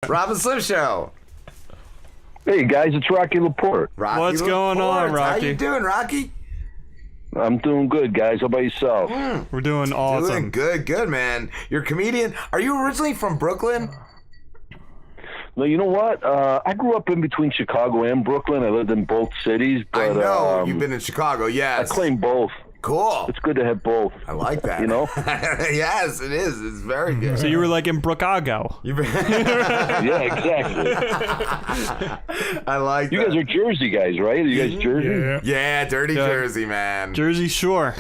Rob and Slim Show. Hey guys, it's Rocky Laporte. What's going on, Rocky? How you doing, Rocky? I'm doing good, guys. How about yourself? We're doing awesome. Doing good, man. You're a comedian. Are you originally from Brooklyn? No, you know what? I grew up in between Chicago and Brooklyn. I lived in both cities. But, I know you've been in Chicago. Yes, I claim both. Cool. It's good to have both. I like that. You know? Yes, it is. It's very good. So you were like in Brookago. Yeah, exactly. I like You that. guys are Jersey guys, right? Are you guys Jersey? Yeah, dirty Jersey, man. Jersey Shore.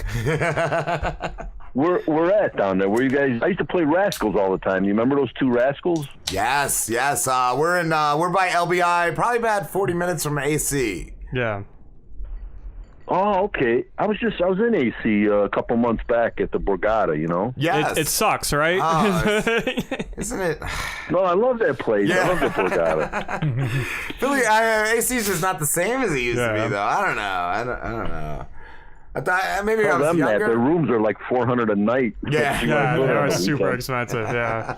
We're at down there. Where you guys? I used to play Rascals all the time. You remember those two Rascals? Yes. We're by LBI, probably about 40 minutes from AC. Yeah. Oh, okay. I was in AC a couple months back at the Borgata, you know? Yes. It sucks, right? Isn't it? No, I love that place. Yeah. I love the Borgata. Philly, AC's just not the same as it used to be, Yeah. though. I don't know. I thought maybe I Tell was them that. younger. Their rooms are like $400 a night. Yeah. Yeah, they are Yeah. super expensive. Yeah.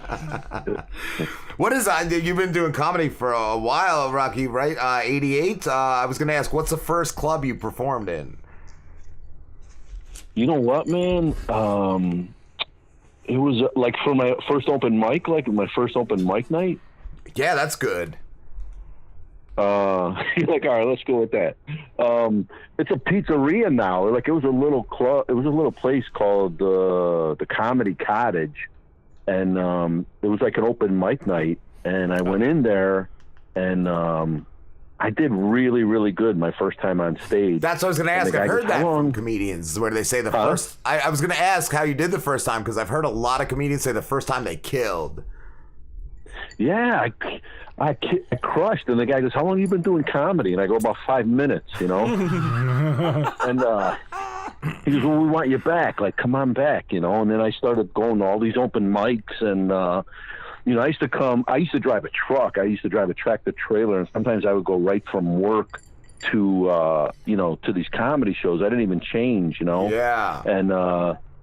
What is you've been doing comedy for a while, Rocky, right? 88. I was gonna ask, what's the first club you performed in? You know what, man? It was like for my first open mic, night. Yeah, that's good. You're like, all right, let's go with that. It's a pizzeria now. Like it was a little club. It was a little place called the Comedy Cottage, and it was like an open mic night. And I went in there, and I did really, really good my first time on stage. That's what I was gonna ask. I've heard that from comedians, where they say the first. I was gonna ask how you did the first time, because I've heard a lot of comedians say the first time they killed. Yeah, I crushed, and the guy goes, "How long have you been doing comedy?" And I go, "About 5 minutes," you know. And he goes, "Well, we want you back. Like, come on back," you know. And then I started going to all these open mics, and you know, I used to drive a truck. I used to drive a tractor trailer, and sometimes I would go right from work to you know, to these comedy shows. I didn't even change, you know. Yeah. And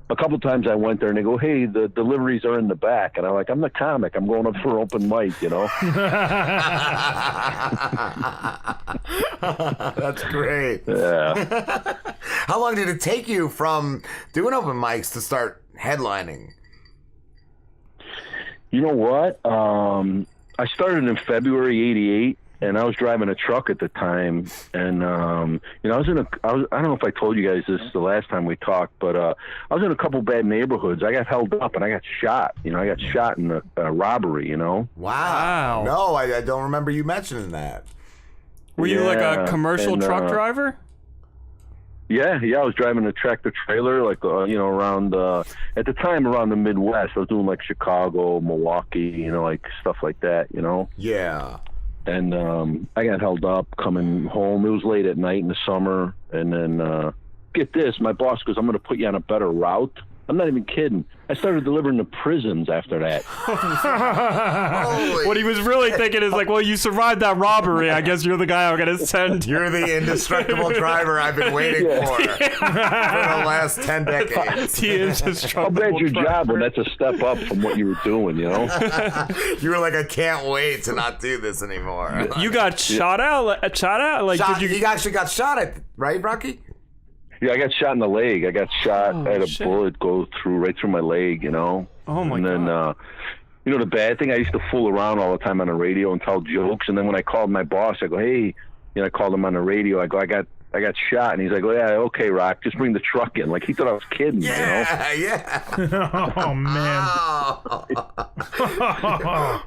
a couple times I went there, and they go, "Hey, the deliveries are in the back," and I'm like, "I'm the comic. I'm going up for open mic," you know. That's great. Yeah. How long did it take you from doing open mics to start headlining? You know what? I started in February '88, and I was driving a truck at the time. And you know, I don't know if I told you guys this the last time we talked, but I was in a couple bad neighborhoods. I got held up, and I got shot. You know, I got shot in a robbery. You know. Wow. No, I don't remember you mentioning that. Were you like a commercial truck driver? Yeah, I was driving a tractor trailer, like you know, around at the time around the Midwest. I was doing like Chicago, Milwaukee, you know, like stuff like that, you know. Yeah. And I got held up coming home. It was late at night in the summer, and then get this, my boss goes, "I'm going to put you on a better route." I'm not even kidding. I started delivering to prisons after that. What he was really thinking is like, well, you survived that robbery. I guess you're the guy I'm going to send. You're the indestructible driver I've been waiting for the last 10 decades. How bad's your job when that's a step up from what you were doing, you know? You were like, I can't wait to not do this anymore. You got shot out? Like, did you actually got shot at, right, Rocky? Yeah, I got shot in the leg. I got shot. I had a bullet go right through my leg, you know? Oh, my God. And then, you know, the bad thing, I used to fool around all the time on the radio and tell jokes. And then when I called my boss, I go, "Hey," you know, I called him on the radio. I go, I got shot. And he's like, "Oh, yeah, okay, Rock, just bring the truck in." Like, he thought I was kidding, you know? Yeah. Oh, man.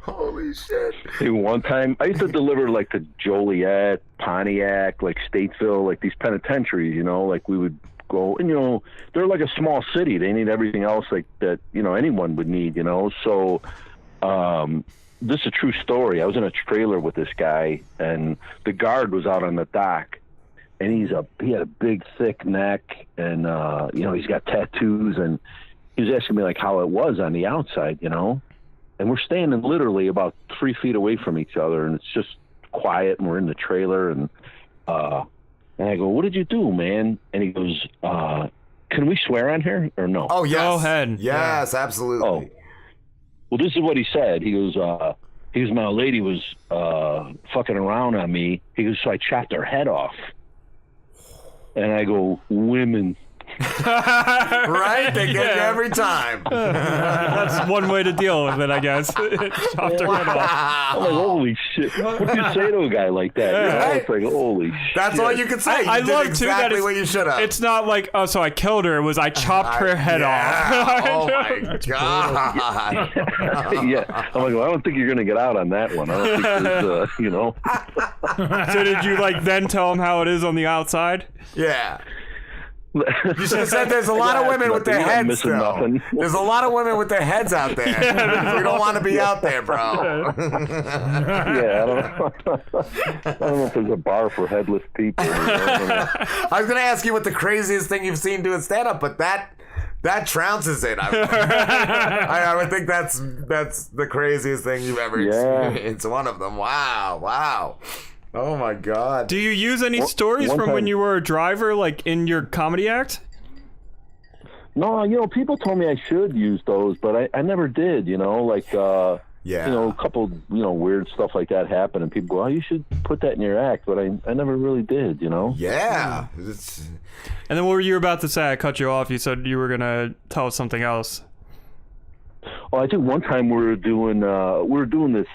Holy shit. Hey, one time, I used to deliver, like, to Joliet, Pontiac, like, Statesville, like, these penitentiaries, you know? Like, we would go, and, you know, they're like a small city. They need everything else, like, that, you know, anyone would need, you know? So, this is a true story. I was in a trailer with this guy, and the guard was out on the dock. And he had a big, thick neck, and, you know, he's got tattoos, and he was asking me, like, how it was on the outside, you know? And we're standing literally about 3 feet away from each other, and it's just quiet, and we're in the trailer, and I go, "What did you do, man?" And he goes, "Can we swear on here or no?" Oh, yes. Go ahead. Yes, absolutely. Oh. Well, this is what he said. He goes, He goes, my old lady was fucking around on me. He goes, so I chopped her head off. And I go, women. Right? They get you every time. That's one way to deal with it, I guess. Chopped her head off. I'm like, holy shit. What do you say to a guy like that? You know? It's like, holy shit. That's all you can say. I You did love exactly too that what you should have. it's not like, oh, so I killed her. It was I chopped her head off. Oh my god. Yeah. I'm like, well, I don't think you're going to get out on that one. I don't think there's, you know. So did you like then tell him how it is on the outside? Yeah. You should have said there's a lot of women with their heads still. Nothing. There's a lot of women with their heads out there. We don't want to be out there, bro. Yeah, I don't know if there's a bar for headless people. You know? I was going to ask you what the craziest thing you've seen doing stand-up, but that trounces it. I would think that's the craziest thing you've ever experienced. One of them. Wow. Oh my god. Do you use any stories from when you were a driver, like in your comedy act? No, you know, people told me I should use those, but I never did, you know, like, you know, a couple, you know, weird stuff like that happened, and people go, oh, you should put that in your act, but I never really did, you know? Yeah. And then what were you about to say? I cut you off. You said you were going to tell us something else. Oh, I think one time we were doing this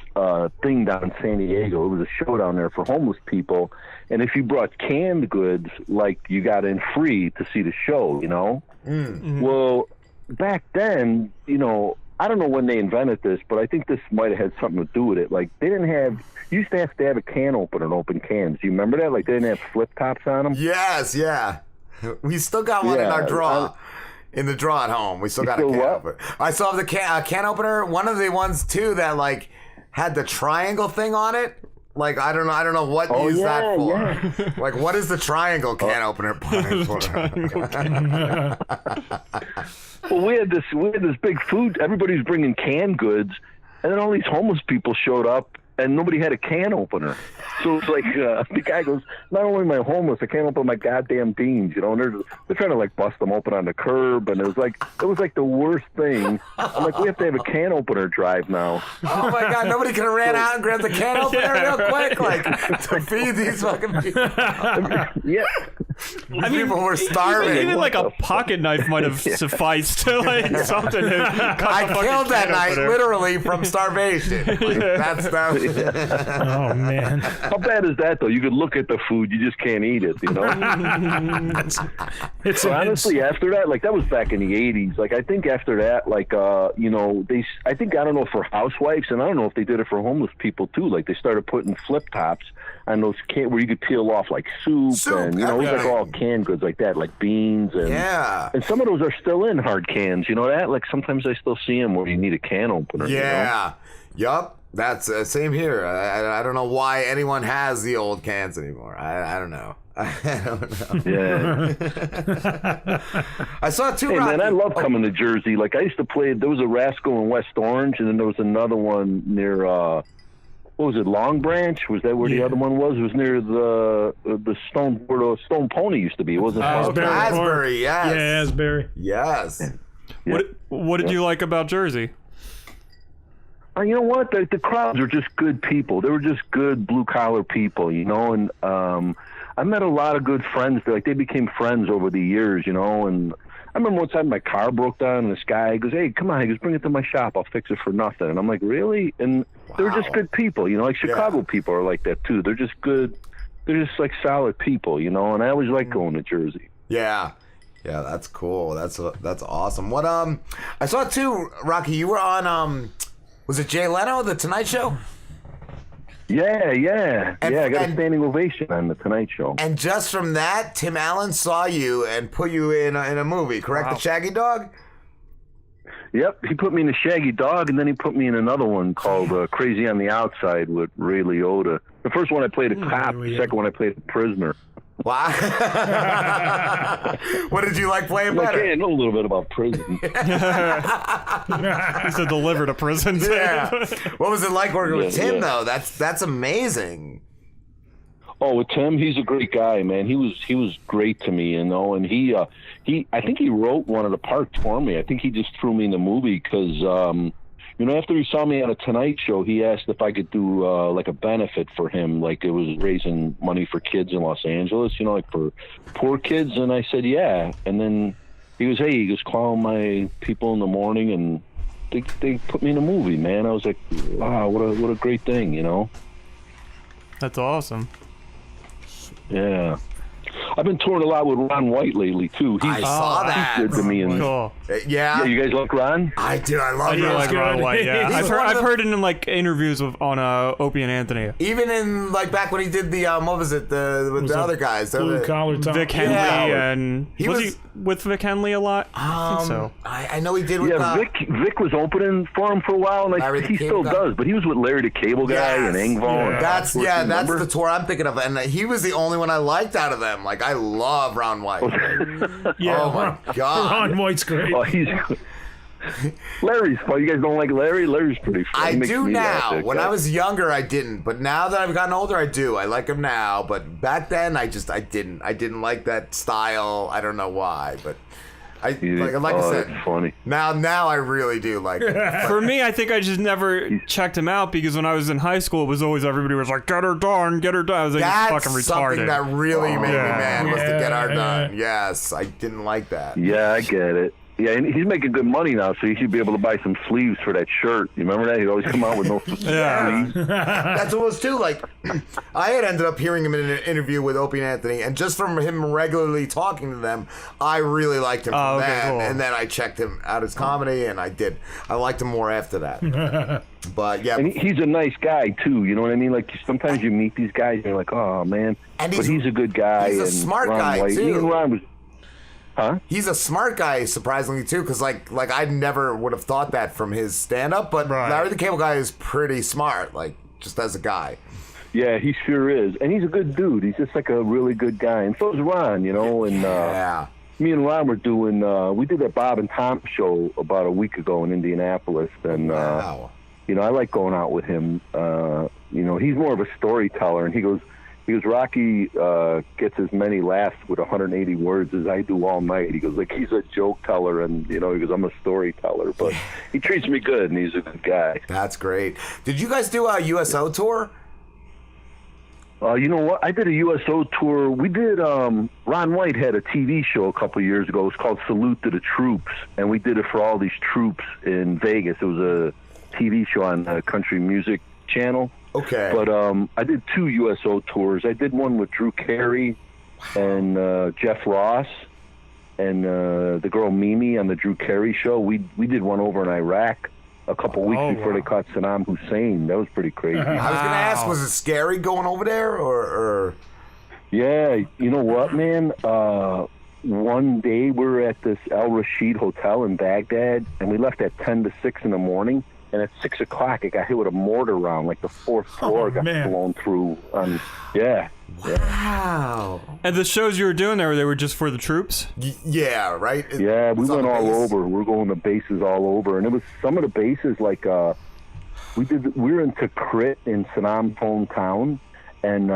thing down in San Diego. It was a show down there for homeless people, and if you brought canned goods, like, you got in free to see the show, you know? Mm-hmm. Well, back then, you know, I don't know when they invented this, but I think this might have had something to do with it. Like, they didn't have, you used to have a can opener and open cans. Do you remember that? Like, they didn't have flip tops on them? Yes, yeah. We still got one in our drawer. In the drawer at home, we still got a can opener. I still have the can opener. One of the ones too that like had the triangle thing on it. Like I don't know what you use that for. Yeah. Like what is the triangle can opener for? Well, we had this big food. Everybody's bringing canned goods, and then all these homeless people showed up. And nobody had a can opener. So it's like, the guy goes, not only am I homeless, I can't open my goddamn beans, you know, and they're trying to like bust them open on the curb. And it was like the worst thing. I'm like, we have to have a can opener drive now. Oh my God, nobody could have ran out and grabbed the can opener real quick, like to feed these fucking people. Yeah. People were starving. Even like a pocket knife might have sufficed to like something. I killed that night literally from starvation. That's Oh man, how bad is that though? You could look at the food, you just can't eat it, you know. Honestly, after that, like that was back in the '80s. Like I think after that, like you know, I don't know for housewives, and I don't know if they did it for homeless people too. Like they started putting flip tops on those where you could peel off like soup and you know, it was like all canned goods like that, like beans and some of those are still in hard cans. You know that? Like sometimes I still see them where you need a can opener. Yeah. You know? Yup. That's same here. I don't know why anyone has the old cans anymore. I don't know. I don't know. Yeah. I saw two. Hey, man, I love coming to Jersey. Like I used to play. There was a Rascal in West Orange, and then there was another one near. What was it? Long Branch? Was that where the other one was? It was near the Stone where the Stone Pony used to be. It wasn't Asbury. Yes. Yeah, Asbury. Yes. Yeah. What did you like about Jersey? You know what? The crowds were just good people. They were just good blue-collar people, you know, and I met a lot of good friends. Like, they became friends over the years, you know, and I remember one time my car broke down, and this guy goes, hey, come on. He goes, bring it to my shop. I'll fix it for nothing. And I'm like, really? And they were just good people, you know, like Chicago people are like that, too. They're just good. They're just, like, solid people, you know, and I always like going to Jersey. Yeah. Yeah, that's cool. That's awesome. What, I saw, too, Rocky, you were on, was it Jay Leno, The Tonight Show? Yeah. I got a standing ovation on The Tonight Show. And just from that, Tim Allen saw you and put you in a movie, correct? Wow. The Shaggy Dog? Yep, he put me in The Shaggy Dog, and then he put me in another one called Crazy on the Outside with Ray Liotta. The first one I played a cop, the second one I played a prisoner. Wow. What did you like playing better? I know a little bit about prison. He's a deliver to prison. Yeah. What was it like working with Tim, though? That's amazing. Oh, with Tim, he's a great guy, man. He was great to me, you know. And I think he wrote one of the parts for me. I think he just threw me in the movie because You know, after he saw me on a Tonight Show, he asked if I could do like a benefit for him, like it was raising money for kids in Los Angeles, you know, like for poor kids. And I said, yeah. And then he goes, call my people in the morning, and they put me in a movie, man. I was like, wow, what a great thing, you know? That's awesome. Yeah. I've been touring a lot with Ron White lately too. I saw that. He's good to me. And, Cool. Yeah. you guys like Ron? I do. I love I do Ron. like Ron White, yeah. He's I've heard it in like interviews on Opie and Anthony. Even in like back when he did the what was it with the other guys? Blue collar top. Vic Henley and He was was- he with Vic Henley a lot? I think so. I know he did with Yeah, Vic was opening for him for a while, and Larry the he Cable still Guy. does. But he was with Larry the Cable Guy and Engvall. And That's remember? the tour I'm thinking of, and he was the only one I liked out of them. Like I love Ron White. Yeah, Oh my God. Ron White's great. Oh, he's Larry's fun. You guys don't like Larry? Larry's pretty fun. I He makes do me laugh, now. that When guy. I was younger, I didn't, but now that I've gotten older, I do. I like him now, but back then, I didn't. I didn't like that style. I don't know why, but I said, that's funny. Now I really do like it. For me, I think I just never checked him out because when I was in high school, it was always everybody was like, get her done, get her done. I was like, That's fucking something retarded. that really made me mad was to get our Yeah. done. Yes, I didn't like that. Yeah, I get it. Yeah, and he's making good money now, so he should be able to buy some sleeves for that shirt. You remember that? He'd always come out with no Yeah. sleeves. That's what it was too. Like, I had ended up hearing him in an interview with Opie and Anthony, and just from him regularly talking to them, I really liked him from okay, then. cool. And then I checked him out his comedy, and I liked him more after that. But yeah, And he's a nice guy too. You know what I mean? Like sometimes you meet these guys, and you're like, oh man. And But he's a good guy. he's a and smart Ron guy, White, too. Me and Ron was. Huh? he's a smart guy, surprisingly too, because like I never would have thought that from his stand up. But Right. Larry the Cable Guy is pretty smart, like just as a guy. Yeah, he sure is, and he's a good dude. He's just like a really good guy, and so is Ron. You know, and Yeah. me and Ron were doing. We did that Bob and Tom show about a week ago in Indianapolis, and Wow. you know, I like going out with him. You know, he's more of a storyteller, and he goes, Rocky gets as many laughs with 180 words as I do all night. He goes, like, he's a joke teller, and, you know, he goes, I'm a storyteller. But he treats me good, and he's a good guy. That's great. Did you guys do a USO tour? You know what? I did a USO tour. We did, Ron White had a TV show a couple of years ago. It was called Salute to the Troops, and we did it for all these troops in Vegas. It was a TV show on the Country Music Channel. Okay. But I did 2 USO tours. I did one with Drew Carey and Jeff Ross and the girl Mimi on the Drew Carey show. We did one over in Iraq a couple weeks before they caught Saddam Hussein. That was pretty crazy. I was gonna ask, was it scary going over there, or? Yeah, you know what, man? One day we were at this Al Rashid Hotel in Baghdad, and we left at 10 to 6 in the morning. And at 6 o'clock, it got hit with a mortar round, like the 4th floor got blown through. Yeah. Wow. And the shows you were doing there, they were just for the troops? Yeah, right? Yeah, we It's on went the all base. over. We're going to bases all over, and it was some of the bases like we were in Tikrit in Saddam's hometown, and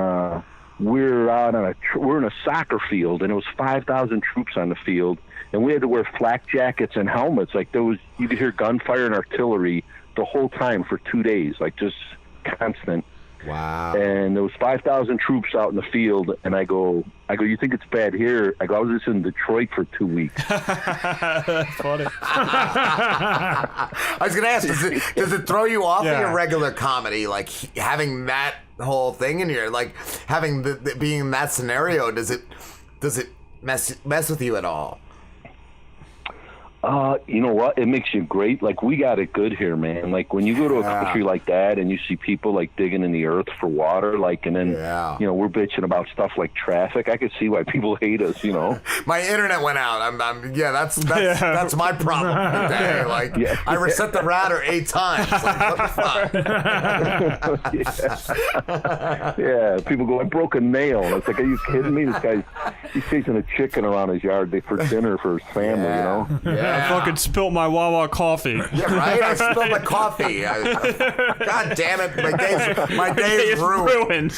we're out on we're in a soccer field, and it was 5,000 troops on the field, and we had to wear flak jackets and helmets. Like you could hear gunfire and artillery the whole time for 2 days, like just constant. Wow. And there was 5,000 troops out in the field, and I go, you think it's bad here? I go, I was just in Detroit for 2 weeks. That's funny. I was gonna ask, does it throw you off in Yeah. your regular comedy, like having that whole thing in your, like having being in that scenario? Does it mess with you at all? You know what? It makes you great. Like, we got it good here, man. Like, when you go to a country like that and you see people, like, digging in the earth for water, like, and then, you know, we're bitching about stuff like traffic. I could see why people hate us, you know? My internet went out. That's my problem today. Like, I reset the router 8 times. Like, what the fuck? Yeah, people go, I broke a nail. And it's like, are you kidding me? This guy's, he's chasing a chicken around his yard for dinner for his family, you know? I fucking spilt my Wawa coffee. Yeah, right? I spilled my coffee. God damn it. My day is ruined.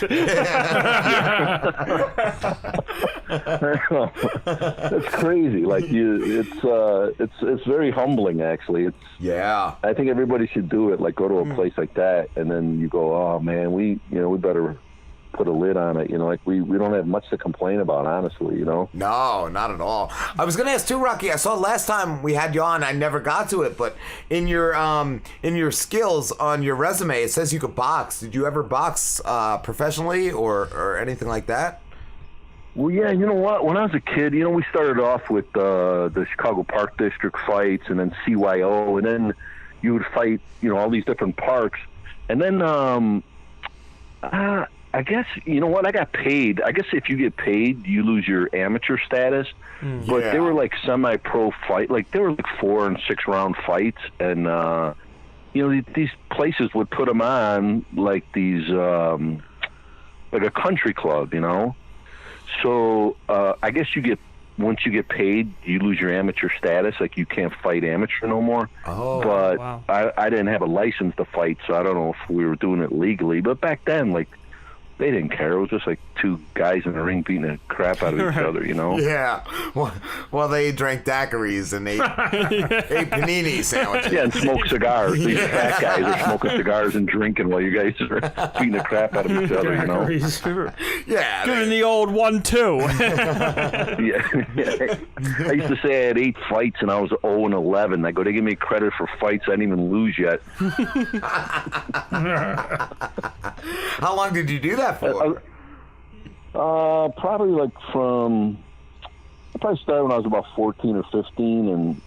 That's crazy. Like it's very humbling, actually. I think everybody should do it. Like go to a place like that, and then you go, oh man, we better put a lid on it. Like we don't have much to complain about, honestly. No, not at all. I was gonna ask too, Rocky. I saw last time we had you on, I never got to it, but in your skills on your resume, it says you could box. Did you ever box professionally or anything like that? Well, yeah, you know what? When I was a kid, we started off with the Chicago Park District fights, and then CYO, and then you would fight, all these different parks, and then I guess, you know what, I got paid. I guess if you get paid, you lose your amateur status. But they were like semi-pro fight. Like, they were like 4 and 6 round fights. And, these places would put them on like these, like a country club, So I guess once you get paid, you lose your amateur status. Like, you can't fight amateur no more. Oh, but wow. I didn't have a license to fight, so I don't know if we were doing it legally. But back then, like, they didn't care. It was just like 2 guys in the ring beating the crap out of each other, Yeah. Well, they drank daiquiris and ate panini sandwiches. Yeah, and smoked cigars. These fat guys are smoking cigars and drinking while you guys are beating the crap out of each other, Yeah. Giving the old 1-2. Yeah. I used to say I had 8 fights and I was 0 and 11. I go, they give me credit for fights I didn't even lose yet. How long did you do that for? Probably like I probably started when I was about 14 or 15 and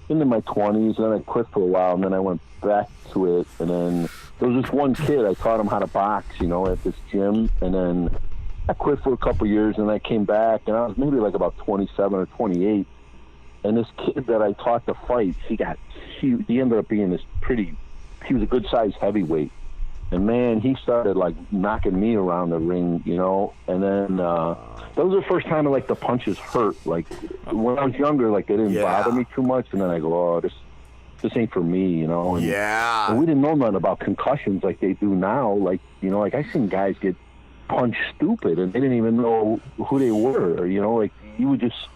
into my 20s, and then I quit for a while, and then I went back to it, and then there was this one kid, I taught him how to box, at this gym, and then I quit for a couple years, and I came back, and I was maybe like about 27 or 28, and this kid that I taught to fight, he ended up being he was a good-sized heavyweight. And, man, he started, like, knocking me around the ring, and then that was the first time, like, the punches hurt. Like, when I was younger, like, they didn't bother me too much, and then I go, oh, this ain't for me, And, and we didn't know nothing about concussions like they do now. Like, like, I seen guys get punched stupid, and they didn't even know who they were, Like, you would just,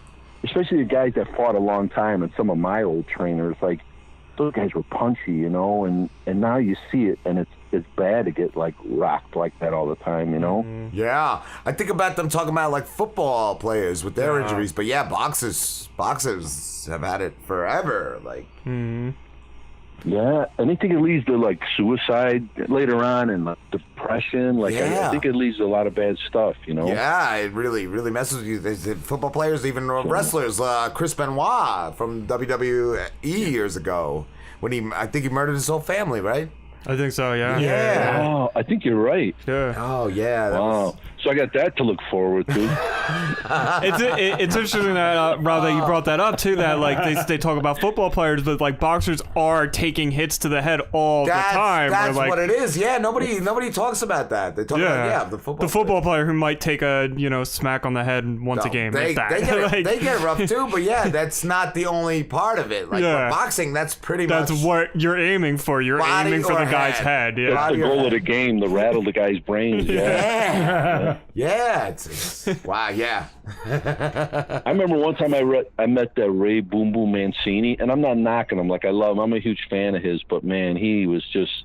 especially the guys that fought a long time, and some of my old trainers, like, those guys were punchy, and now you see it, and it's bad to get like rocked like that all the time, Yeah, I think about them talking about like football players with their injuries, but yeah, boxers have had it forever. Like, yeah, and I think it leads to like suicide later on and like depression. Like, I think it leads to a lot of bad stuff, Yeah, it really, really messes with you. There's football players, even wrestlers. Chris Benoit from WWE years ago, when I think he murdered his whole family, right? I think so, yeah. Yeah. Oh, I think you're right. Yeah. Oh, yeah. Wow. So I got that to look forward to. It's interesting that Rob, that you brought that up too. That like they talk about football players, but like boxers are taking hits to the head all the time. That's like, what it is. Yeah, nobody talks about that. They talk about the football player who might take a smack on the head once a game. They get rough too, but yeah, that's not the only part of it. Like boxing, that's pretty much what you're aiming for. You're aiming for the guy's head. Yeah, that's the goal of the game, to rattle the guy's brains. Yeah, it's wow, yeah. I remember one time I met Ray Boom Boom Mancini, and I'm not knocking him. Like, I love him. I'm a huge fan of his, but man, he was just,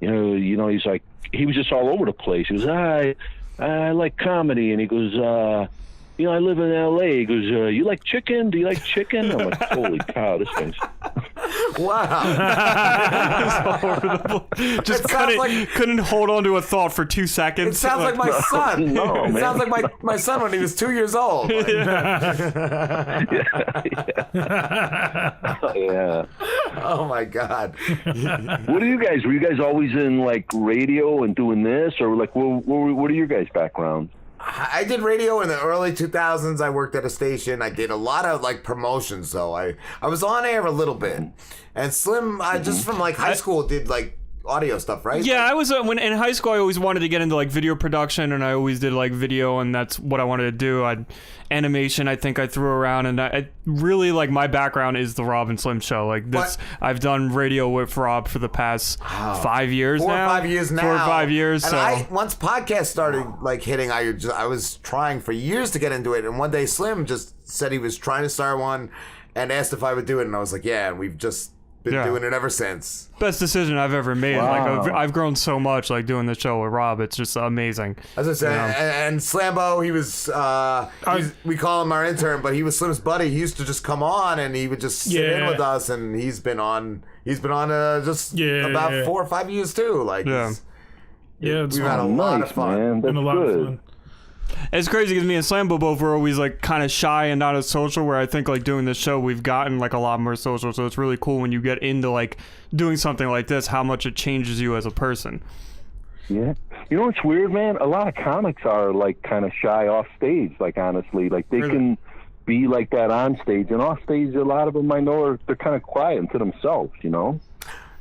he's like, he was just all over the place. He was, I like comedy, and he goes, I live in L.A. He goes, you like chicken? Do you like chicken? I'm like, holy cow, this guy's... Wow. Just couldn't hold on to a thought for 2 seconds. It sounds like my son. It sounds like my son when he was 2 years old. Like. Yeah. Oh my God. What are you guys? Were you guys always in like radio and doing this, or like what are your guys' backgrounds? I did radio in the early 2000s. I worked at a station. I did a lot of like promotions, though. I was on air a little bit, and Slim, just from like high school, did like audio stuff, right? Yeah, I was when in high school. I always wanted to get into like video production, and I always did like video, and that's what I wanted to do. Animation, I think I threw around, and I really like my background is the Rob and Slim show. Like this, I've done radio with Rob for the past 5 years now. 4 or 5 years now. 4 or 5 years. And so once podcasts started like hitting, I was trying for years to get into it, and one day Slim just said he was trying to start one, and asked if I would do it, and I was like, yeah, and we've just been doing it ever since. Best decision I've ever made. Wow. Like I've grown so much like doing the show with Rob. It's just amazing. As I said, and Slambo, he was we call him our intern, but he was Slim's buddy. He used to just come on and he would just sit in with us, and he's been on about 4 or 5 years too. Like it's we've had a lot of fun. Man. That's been a lot good. of fun. It's crazy because me and Slambo both were always like kind of shy and not as social, where I think like doing this show we've gotten like a lot more social. So it's really cool when you get into like doing something like this, how much it changes you as a person. Yeah. You know what's weird, man? A lot of comics are like kind of shy off stage, like honestly. Like they can be like that on stage, and off stage a lot of them I know they're kind of quiet and to themselves, you know?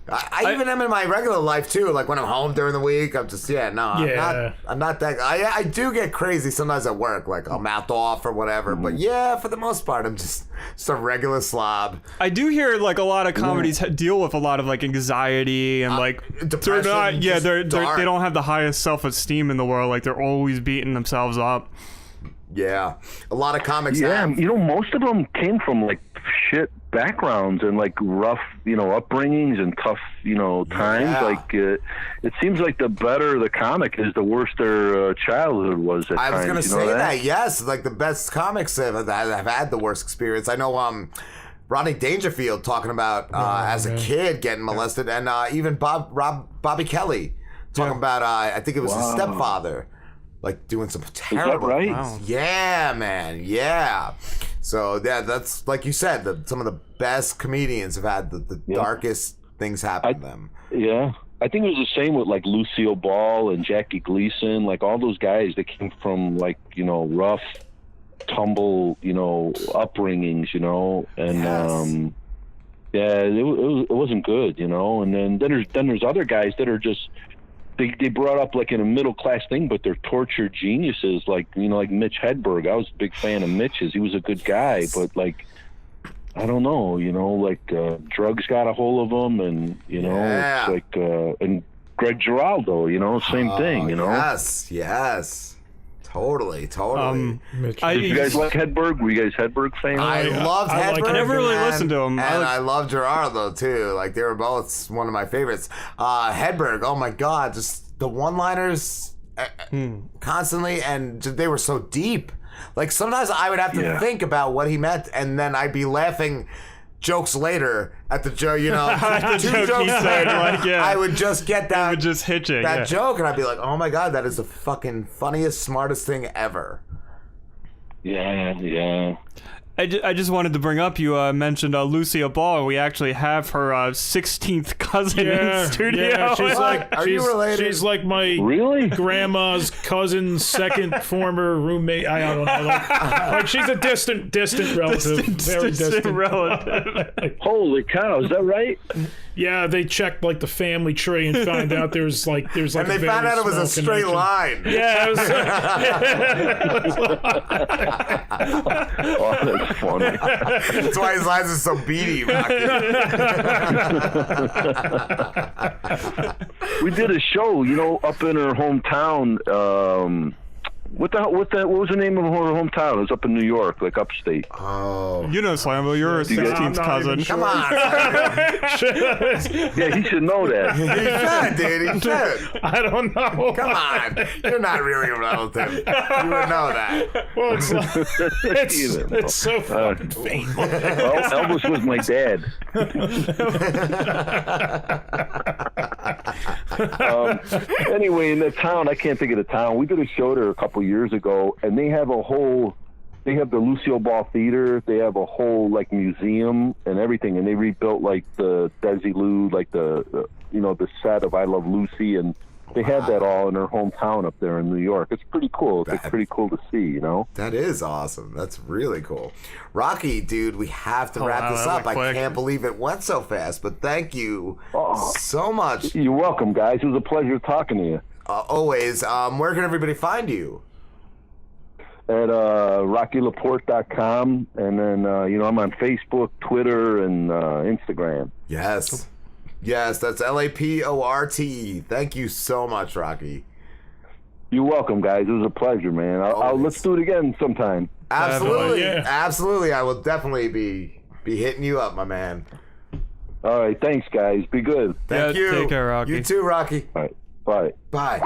I even am in my regular life too. Like when I'm home during the week, I'm just I'm not that. I do get crazy sometimes at work. Like I'll mouth off or whatever. But for the most part, I'm just a regular slob. I do hear like a lot of comedies deal with a lot of like anxiety and like depression. They're not. They don't have the highest self-esteem in the world. Like they're always beating themselves up. Yeah, a lot of comics. Yeah, you know, most of them came from like shit backgrounds and like rough, upbringings and tough, times. Yeah. Like it seems like the better the comic is, the worse their childhood was at times. I was going to say that. Yes, like the best comics have had the worst experience. I know Rodney Dangerfield talking about as a kid getting molested, and even Bobby Kelly talking about I think it was his stepfather. Like doing some terrible right? things. Wow. Yeah, man. Yeah. So that's like you said, some of the best comedians have had the darkest things happen to them. Yeah. I think it was the same with like Lucille Ball and Jackie Gleason, like all those guys that came from like, rough, tumble, upbringings, and it wasn't good, and then there's other guys that are just They brought up like in a middle class thing, but they're tortured geniuses, like like Mitch Hedberg. I was a big fan of Mitch's. He was a good guy, but like I don't know, like drugs got a hold of him, and it's like and Greg Giraldo, same thing, Yes. Totally. Did you guys like Hedberg? Were you guys Hedberg fans? I loved Hedberg. I never really listened to him. And I loved Gerardo too. Like they were both one of my favorites. Hedberg, oh my God, just the one-liners constantly, and they were so deep. Like sometimes I would have to think about what he meant, and then I'd be laughing jokes later at the joke, two jokes later, I would just get that. It would just hit you. That joke, and I'd be like, "Oh my God, that is the fucking funniest, smartest thing ever." Yeah. I just wanted to bring up, you mentioned Lucia Ball. We actually have her 16th cousin in studio. Yeah, she's like, Are you related? She's like my grandma's cousin's second former roommate. I don't know. Like she's a distant relative. Very distant relative. Holy cow, is that right? Yeah, they checked like the family tree and found out there's like and they found out it was a straight line. Yeah. Oh, that's funny. That's why his eyes are so beady, Rocky. We did a show, up in her hometown. What was the name of her hometown? It was up in New York, like upstate. Oh. You know, Slambo, you're a 16th cousin. Come on. Yeah, he should know that. He should, dude. He should. I don't know. Come on. You're not really a relative. You would know that. Well, it's so fucking faint. Well, Elvis was my dad. Anyway, in the town, I can't think of the town. We did a show there a couple years ago, and they have the Lucille Ball Theater. They have a whole like museum and everything, and they rebuilt like the Desilu, like the set of I Love Lucy, and They had that all in their hometown up there in New York. It's pretty cool. It's like, pretty cool to see, you know? That is awesome. That's really cool. Rocky, dude, we have to wrap this up. I can't believe it went so fast, but thank you so much. You're welcome, guys. It was a pleasure talking to you. Always. Where can everybody find you? At RockyLaporte.com, and then, you know, I'm on Facebook, Twitter, and Instagram. Yes. Yes, that's Laporte. Thank you so much, Rocky. You're welcome, guys. It was a pleasure, man. Let's do it again sometime. Absolutely. Yeah. Absolutely. I will definitely be hitting you up, my man. All right. Thanks, guys. Be good. Thank you. Take care, Rocky. You too, Rocky. All right. Bye. Bye.